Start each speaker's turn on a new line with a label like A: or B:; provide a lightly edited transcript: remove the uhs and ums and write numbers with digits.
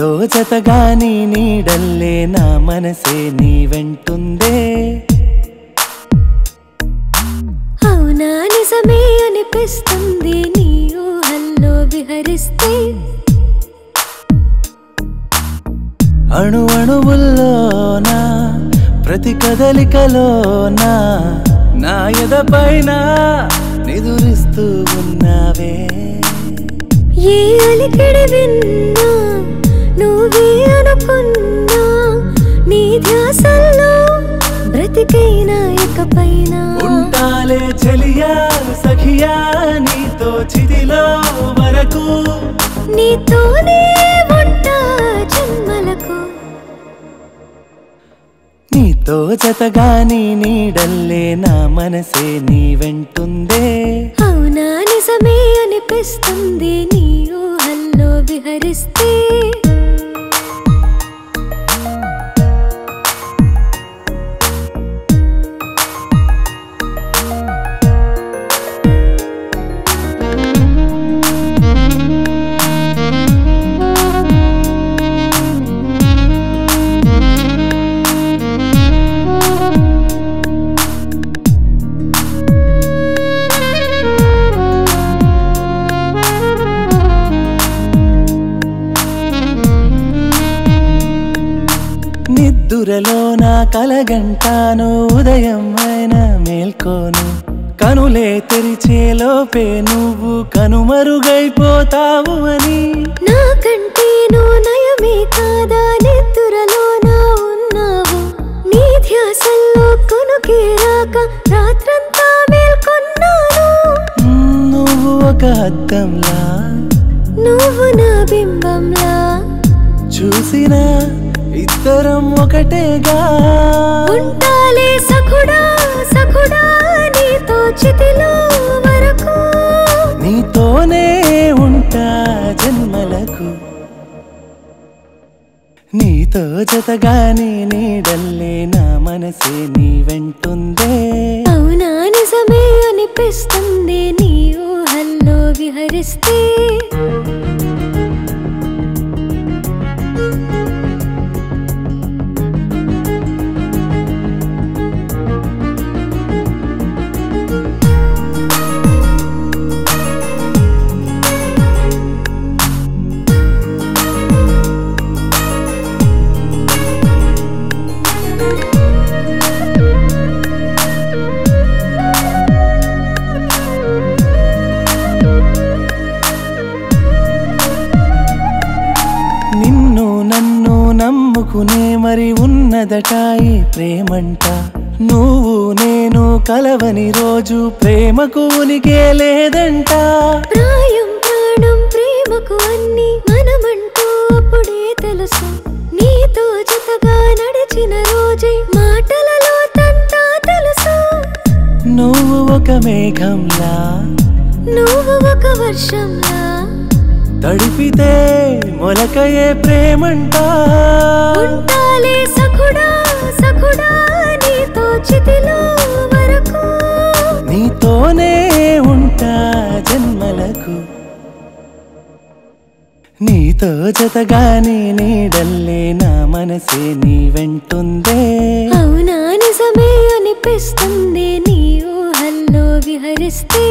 A: నీతో జతగా నీ నీడల్లే నా మనసే నీ వెంటుందే
B: అవునా నిజమే అనిపిస్తుంది నీ ఊహల్లో విహరిస్తే
A: అణు అణువుల్లోనా ప్రతి కదలికలోనా నా ఎదపైన నిదురిస్తూ ఉన్నావే
B: ఏ అలికిడి విన్నా నువ్వే అనుకున్నా నీ ధ్యాసల్లో బ్రతికైనా ఇకపైన
A: ఉంటాలే చెలియా సఖియా నీతో చిదిలో వరకు
B: నీతోనే ఉంటా జన్మలకు
A: నీతో జతగా నీ నీడల్లే నా మనసే నీ వెంటుందే
B: అవునా నిజమే అనిపిస్తుంది నీ ఊహల్లో విహరిస్తే
A: నిద్దురలో నా కలగంటాను ఉదయం అయిన మేల్కోను కనులే తెరిచేలోపే నువ్వు కనుమరుగైపోతావు అని
B: నాకంటే నువ్వు నయమే కాదా నిద్దురలో నా ఉన్నావు నీ ధ్యాసల్లో కొనుకే రాక రాత్రంతా మేల్కొన్నాను
A: నువ్వు ఒక అద్దంలా
B: నువ్వు నా బింబంలా
A: చూసినా ఇద్దరం ఒకటేగా
B: ఉంటాలే సఖుడా సఖుడా నీతో చితిలో వరకు
A: నీతోనే ఉంటా జన్మలకు నీతో జతగా నీ నీడల్లే నా మనసే నీ వెంటుందే
B: అవునా నిజమే అనిపిస్తుంది నీ ఊహల్లో విహరిస్తే
A: నిన్ను నన్ను నమ్ముకునే మరి ఉన్నదట ఈ ప్రేమంట నువ్వు నేను కలవని రోజు ప్రేమకు ఉనికే లేదంట
B: ప్రాయం ప్రాణం ప్రేమకు అన్ని మనమంటూ అప్పుడే తెలుసు నీతో జతగా నడిచిన రోజే మాటలలో తంతా తెలుసు
A: నువ్వు ఒక మేఘంలా
B: నువ్వు ఒక వర్షంలా
A: తడిపితే మొలకయే ప్రేమంట
B: ఉంటాలే సఖుడా సఖుడా నీతో చితిలో వరకు
A: నీతోనే ఉంటా జన్మలకు నీతో జతగా నీ నీడల్లే నా మనసే నీ వెంటుందే
B: అవునా నిజమే అనిపిస్తుంది నీ ఊహల్లో విహరిస్తే